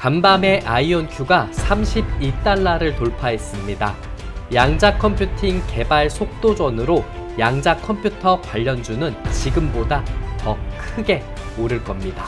간밤에 아이온큐가 32달러를 돌파했습니다. 양자 컴퓨팅 개발 속도전으로 양자 컴퓨터 관련주는 지금보다 더 크게 오를 겁니다.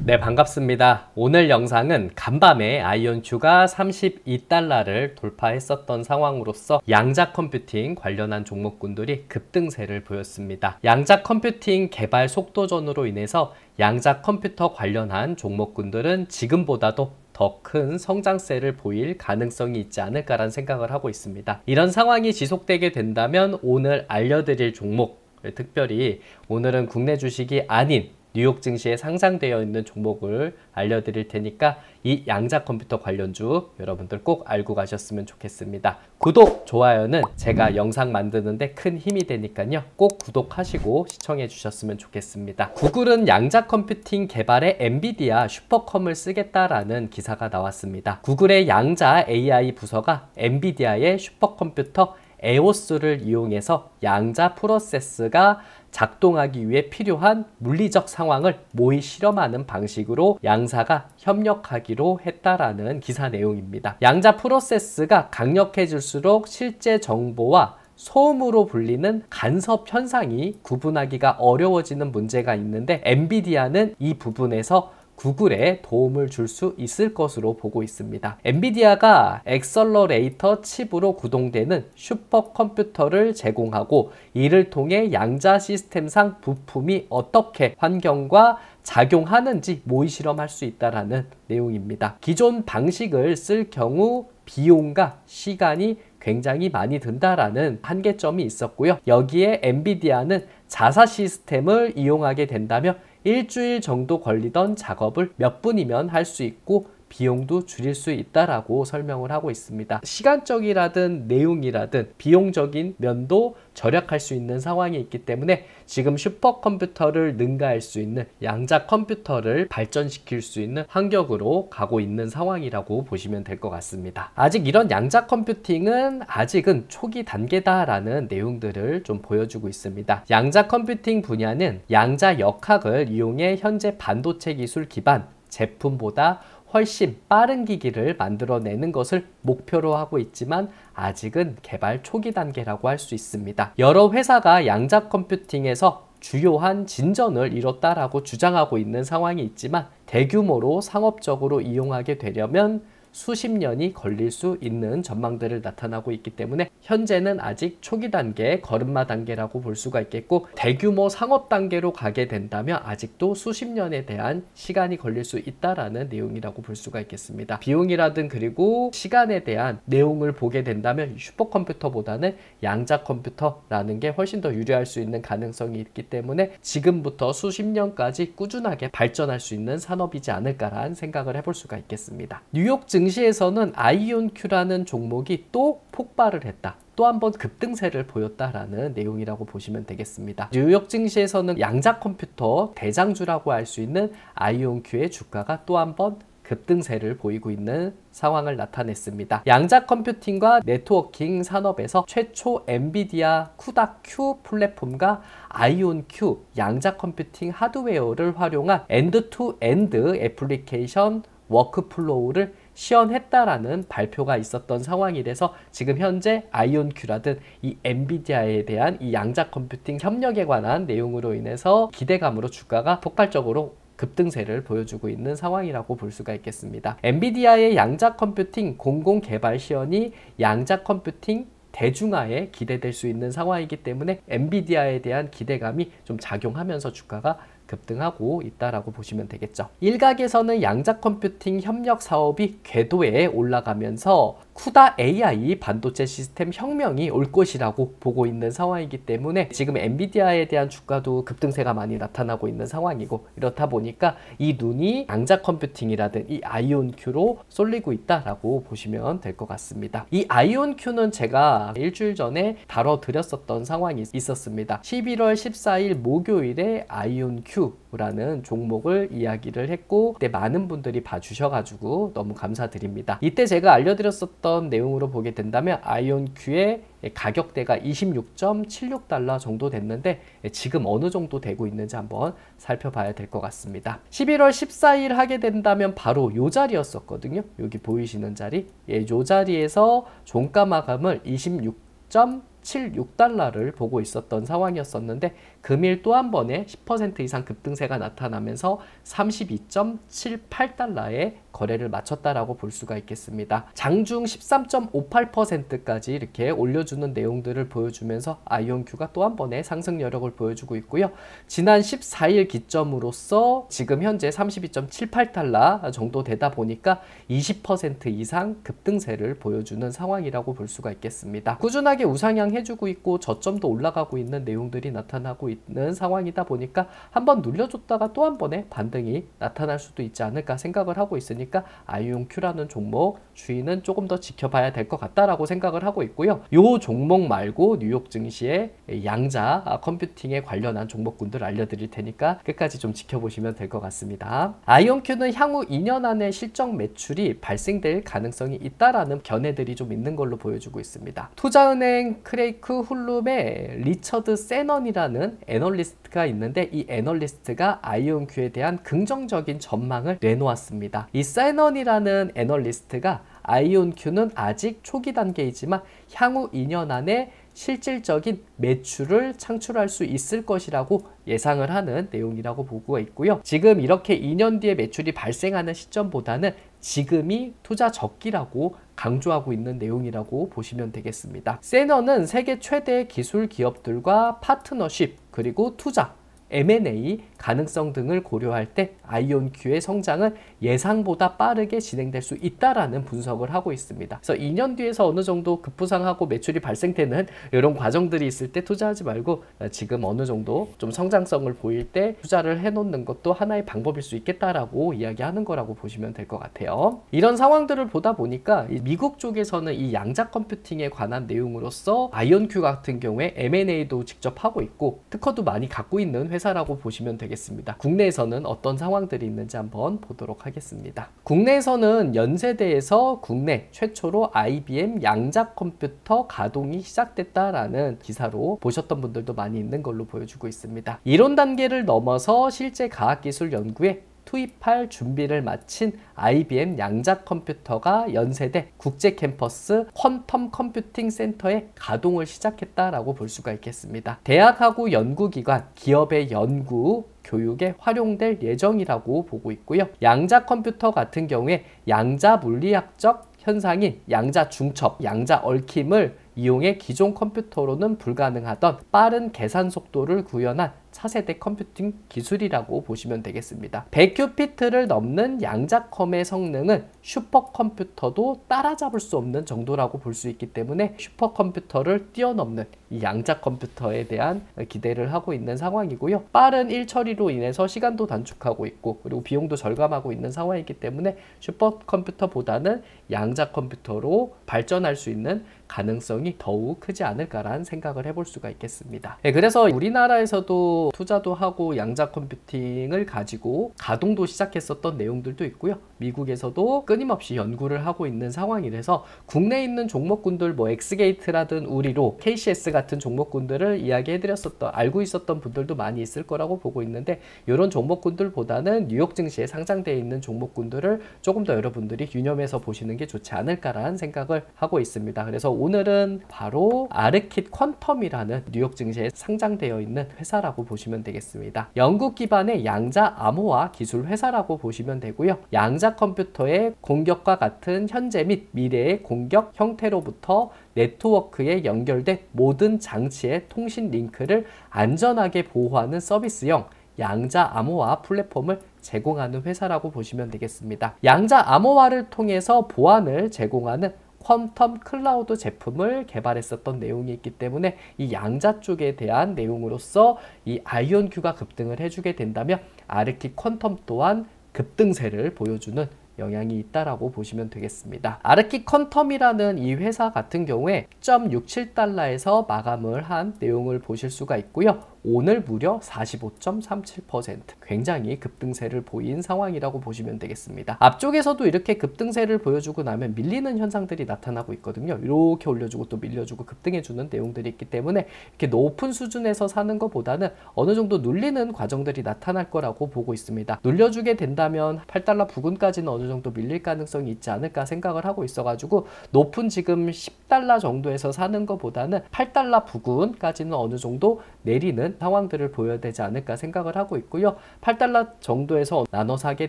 네, 반갑습니다. 오늘 영상은 간밤에 아이온큐가 32달러를 돌파했었던 상황으로서 양자 컴퓨팅 관련한 종목군들이 급등세를 보였습니다. 양자 컴퓨팅 개발 속도전으로 인해서 양자 컴퓨터 관련한 종목군들은 지금보다도 더 큰 성장세를 보일 가능성이 있지 않을까라는 생각을 하고 있습니다. 이런 상황이 지속되게 된다면 오늘 알려드릴 종목, 특별히 오늘은 국내 주식이 아닌 뉴욕 증시에 상장되어 있는 종목을 알려드릴 테니까 이 양자 컴퓨터 관련주 여러분들 꼭 알고 가셨으면 좋겠습니다. 구독, 좋아요는 제가 영상 만드는데 큰 힘이 되니까요. 꼭 구독하시고 시청해 주셨으면 좋겠습니다. 구글은 양자 컴퓨팅 개발에 엔비디아 슈퍼컴을 쓰겠다라는 기사가 나왔습니다. 구글의 양자 AI 부서가 엔비디아의 슈퍼컴퓨터 에오스를 이용해서 양자 프로세스가 작동하기 위해 필요한 물리적 상황을 모의 실험하는 방식으로 양사가 협력하기로 했다라는 기사 내용입니다. 양자 프로세스가 강력해질수록 실제 정보와 소음으로 불리는 간섭 현상이 구분하기가 어려워지는 문제가 있는데 엔비디아는 이 부분에서 구글에 도움을 줄 수 있을 것으로 보고 있습니다. 엔비디아가 엑셀러레이터 칩으로 구동되는 슈퍼컴퓨터를 제공하고 이를 통해 양자 시스템상 부품이 어떻게 환경과 작용하는지 모의 실험할 수 있다는 내용입니다. 기존 방식을 쓸 경우 비용과 시간이 굉장히 많이 든다라는 한계점이 있었고요. 여기에 엔비디아는 자사 시스템을 이용하게 된다면 일주일 정도 걸리던 작업을 몇 분이면 할 수 있고 비용도 줄일 수 있다라고 설명을 하고 있습니다. 시간적이라든 내용이라든 비용적인 면도 절약할 수 있는 상황이 있기 때문에 지금 슈퍼컴퓨터를 능가할 수 있는 양자 컴퓨터를 발전시킬 수 있는 환경으로 가고 있는 상황이라고 보시면 될 것 같습니다. 아직 이런 양자 컴퓨팅은 아직은 초기 단계다라는 내용들을 좀 보여주고 있습니다. 양자 컴퓨팅 분야는 양자 역학을 이용해 현재 반도체 기술 기반 제품보다 훨씬 빠른 기기를 만들어내는 것을 목표로 하고 있지만 아직은 개발 초기 단계라고 할 수 있습니다. 여러 회사가 양자 컴퓨팅에서 주요한 진전을 이뤘다라고 주장하고 있는 상황이 있지만 대규모로 상업적으로 이용하게 되려면 수십 년이 걸릴 수 있는 전망들을 나타나고 있기 때문에 현재는 아직 초기 단계, 걸음마 단계라고 볼 수가 있겠고 대규모 상업 단계로 가게 된다면 아직도 수십 년에 대한 시간이 걸릴 수 있다라는 내용이라고 볼 수가 있겠습니다. 비용이라든 그리고 시간에 대한 내용을 보게 된다면 슈퍼컴퓨터보다는 양자 컴퓨터라는 게 훨씬 더 유리할 수 있는 가능성이 있기 때문에 지금부터 수십 년까지 꾸준하게 발전할 수 있는 산업이지 않을까라는 생각을 해볼 수가 있겠습니다. 뉴욕 증시에서는 아이온큐라는 종목이 또 폭발을 했다. 또 한 번 급등세를 보였다라는 내용이라고 보시면 되겠습니다. 뉴욕 증시에서는 양자 컴퓨터 대장주라고 할 수 있는 아이온큐의 주가가 또 한 번 급등세를 보이고 있는 상황을 나타냈습니다. 양자 컴퓨팅과 네트워킹 산업에서 최초 엔비디아 쿠다-Q 플랫폼과 아이온큐 양자 컴퓨팅 하드웨어를 활용한 엔드-투-엔드 애플리케이션 워크플로우를 시연했다라는 발표가 있었던 상황이라서 지금 현재 아이온큐라든 이 엔비디아에 대한 이 양자 컴퓨팅 협력에 관한 내용으로 인해서 기대감으로 주가가 폭발적으로 급등세를 보여주고 있는 상황이라고 볼 수가 있겠습니다. 엔비디아의 양자 컴퓨팅 공공 개발 시연이 양자 컴퓨팅 대중화에 기대될 수 있는 상황이기 때문에 엔비디아에 대한 기대감이 좀 작용하면서 주가가 급등하고 있다라고 보시면 되겠죠. 일각에서는 양자 컴퓨팅 협력 사업이 궤도에 올라가면서 쿠다 AI 반도체 시스템 혁명이 올 것이라고 보고 있는 상황이기 때문에 지금 엔비디아에 대한 주가도 급등세가 많이 나타나고 있는 상황이고 이렇다 보니까 이 눈이 양자 컴퓨팅이라든 이 아이온큐로 쏠리고 있다라고 보시면 될 것 같습니다. 이 아이온큐는 제가 일주일 전에 다뤄드렸었던 상황이 있었습니다. 11월 14일 목요일에 아이온큐라는 종목을 이야기를 했고 그때 많은 분들이 봐주셔가지고 너무 감사드립니다. 이때 제가 알려드렸었던 있었던 내용으로 보게 된다면 아이온큐의 가격대가 26.76달러 정도 됐는데 지금 어느 정도 되고 있는지 한번 살펴봐야 될 것 같습니다. 11월 14일 하게 된다면 바로 요 자리였었거든요. 여기 보이시는 자리, 요 자리에서 종가 마감을 26.76달러를 보고 있었던 상황이었었는데 금일 또 한 번에 10% 이상 급등세가 나타나면서 32.78달러에 거래를 마쳤다라고 볼 수가 있겠습니다. 장중 13.58%까지 이렇게 올려주는 내용들을 보여주면서 아이온큐가 또 한 번의 상승 여력을 보여주고 있고요. 지난 14일 기점으로서 지금 현재 32.78달러 정도 되다 보니까 20% 이상 급등세를 보여주는 상황이라고 볼 수가 있겠습니다. 꾸준하게 우상향 해주고 있고 저점도 올라가고 있는 내용들이 나타나고 있는 상황이다 보니까 한번 눌려줬다가 또 한 번의 반등이 나타날 수도 있지 않을까 생각을 하고 있으니까 아이온큐라는 종목 주의는 조금 더 지켜봐야 될 것 같다라고 생각을 하고 있고요. 요 종목 말고 뉴욕 증시의 양자 컴퓨팅에 관련한 종목군들 알려드릴 테니까 끝까지 좀 지켜보시면 될 것 같습니다. 아이온큐는 향후 2년 안에 실적 매출이 발생될 가능성이 있다라는 견해들이 좀 있는 걸로 보여주고 있습니다. 투자은행 크레이크 훌룸의 리처드 세넌이라는 애널리스트가 있는데 이 애널리스트가 아이온큐에 대한 긍정적인 전망을 내놓았습니다. 이 세넌이라는 애널리스트가 아이온큐는 아직 초기 단계이지만 향후 2년 안에 실질적인 매출을 창출할 수 있을 것이라고 예상을 하는 내용이라고 보고 있고요. 지금 이렇게 2년 뒤에 매출이 발생하는 시점보다는 지금이 투자 적기라고 강조하고 있는 내용이라고 보시면 되겠습니다. 세넌은 세계 최대의 기술 기업들과 파트너십 그리고 투자 M&A 가능성 등을 고려할 때 아이온큐의 성장은 예상보다 빠르게 진행될 수 있다라는 분석을 하고 있습니다. 그래서 2년 뒤에서 어느 정도 급부상하고 매출이 발생되는 이런 과정들이 있을 때 투자하지 말고 지금 어느 정도 좀 성장성을 보일 때 투자를 해놓는 것도 하나의 방법일 수 있겠다라고 이야기하는 거라고 보시면 될 것 같아요. 이런 상황들을 보다 보니까 미국 쪽에서는 이 양자 컴퓨팅에 관한 내용으로서 아이온큐 같은 경우에 M&A도 직접 하고 있고 특허도 많이 갖고 있는 회사라고 보시면 되겠습니다. 국내에서는 어떤 상황들이 있는지 한번 보도록 하겠습니다. 국내에서는 연세대에서 국내 최초로 IBM 양자 컴퓨터 가동이 시작됐다라는 기사로 보셨던 분들도 많이 있는 걸로 보여주고 있습니다. 이론 단계를 넘어서 실제 과학기술 연구에 투입할 준비를 마친 IBM 양자 컴퓨터가 연세대 국제 캠퍼스 퀀텀 컴퓨팅 센터에 가동을 시작했다라고 볼 수가 있겠습니다. 대학하고 연구기관, 기업의 연구, 교육에 활용될 예정이라고 보고 있고요. 양자 컴퓨터 같은 경우에 양자 물리학적 현상인 양자 중첩, 양자 얽힘을 이용해 기존 컴퓨터로는 불가능하던 빠른 계산 속도를 구현한 차세대 컴퓨팅 기술이라고 보시면 되겠습니다. 100큐피트를 넘는 양자컴의 성능은 슈퍼컴퓨터도 따라잡을 수 없는 정도라고 볼 수 있기 때문에 슈퍼컴퓨터를 뛰어넘는 이 양자컴퓨터에 대한 기대를 하고 있는 상황이고요. 빠른 일처리로 인해서 시간도 단축하고 있고 그리고 비용도 절감하고 있는 상황이기 때문에 슈퍼컴퓨터보다는 양자컴퓨터로 발전할 수 있는 가능성이 더욱 크지 않을까라는 생각을 해볼 수가 있겠습니다. 그래서 우리나라에서도 투자도 하고 양자 컴퓨팅을 가지고 가동도 시작했었던 내용들도 있고요. 미국에서도 끊임없이 연구를 하고 있는 상황이라서 국내에 있는 종목군들 뭐 엑스게이트라든 우리로 KCS 같은 종목군들을 이야기해드렸었던 알고 있었던 분들도 많이 있을 거라고 보고 있는데 이런 종목군들보다는 뉴욕 증시에 상장되어 있는 종목군들을 조금 더 여러분들이 유념해서 보시는 게 좋지 않을까라는 생각을 하고 있습니다. 그래서 오늘은 바로 아르킷 퀀텀이라는 뉴욕 증시에 상장되어 있는 회사라고 보시면 되겠습니다. 영국 기반의 양자 암호화 기술 회사라고 보시면 되고요. 양자 컴퓨터의 공격과 같은 현재 및 미래의 공격 형태로부터 네트워크에 연결된 모든 장치의 통신 링크를 안전하게 보호하는 서비스형 양자 암호화 플랫폼을 제공하는 회사라고 보시면 되겠습니다. 양자 암호화를 통해서 보안을 제공하는 퀀텀 클라우드 제품을 개발했었던 내용이 있기 때문에 이 양자 쪽에 대한 내용으로서 이 아이온큐가 급등을 해주게 된다면 아르킷 퀀텀 또한 급등세를 보여주는 영향이 있다라고 보시면 되겠습니다. 아르킷 퀀텀이라는 이 회사 같은 경우에 10.67달러에서 마감을 한 내용을 보실 수가 있고요. 오늘 무려 45.37%, 굉장히 급등세를 보인 상황이라고 보시면 되겠습니다. 앞쪽에서도 이렇게 급등세를 보여주고 나면 밀리는 현상들이 나타나고 있거든요. 이렇게 올려주고 또 밀려주고 급등해주는 내용들이 있기 때문에 이렇게 높은 수준에서 사는 것보다는 어느 정도 눌리는 과정들이 나타날 거라고 보고 있습니다. 눌려주게 된다면 8달러 부근까지는 어느 정도 밀릴 가능성이 있지 않을까 생각을 하고 있어가지고 높은 지금 10달러 정도에서 사는 것보다는 8달러 부근까지는 어느 정도 내리는 상황들을 보여야 되지 않을까 생각을 하고 있고요. 8달러 정도에서 나눠 사게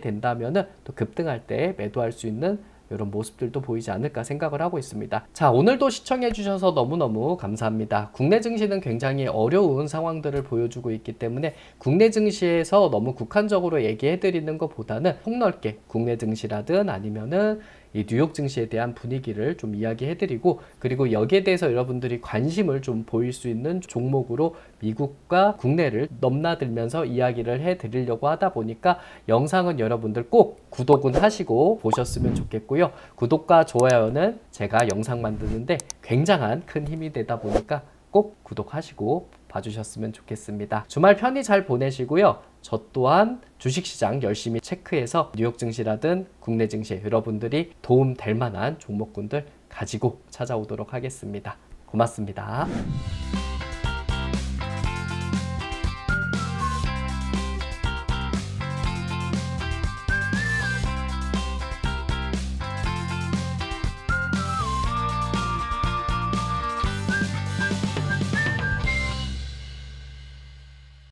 된다면은 또 급등할 때 매도할 수 있는 이런 모습들도 보이지 않을까 생각을 하고 있습니다. 자, 오늘도 시청해 주셔서 너무너무 감사합니다. 국내 증시는 굉장히 어려운 상황들을 보여주고 있기 때문에 국내 증시에서 너무 국한적으로 얘기해 드리는 것보다는 폭넓게 국내 증시라든 아니면은 이 뉴욕 증시에 대한 분위기를 좀 이야기해 드리고, 그리고 여기에 대해서 여러분들이 관심을 좀 보일 수 있는 종목으로 미국과 국내를 넘나들면서 이야기를 해 드리려고 하다 보니까 영상은 여러분들 꼭 구독은 하시고 보셨으면 좋겠고요. 구독과 좋아요는 제가 영상 만드는데 굉장한 큰 힘이 되다 보니까 꼭 구독하시고 봐주셨으면 좋겠습니다. 주말 편히 잘 보내시고요. 저 또한 주식시장 열심히 체크해서 뉴욕 증시라든 국내 증시에 여러분들이 도움 될 만한 종목군들 가지고 찾아오도록 하겠습니다. 고맙습니다.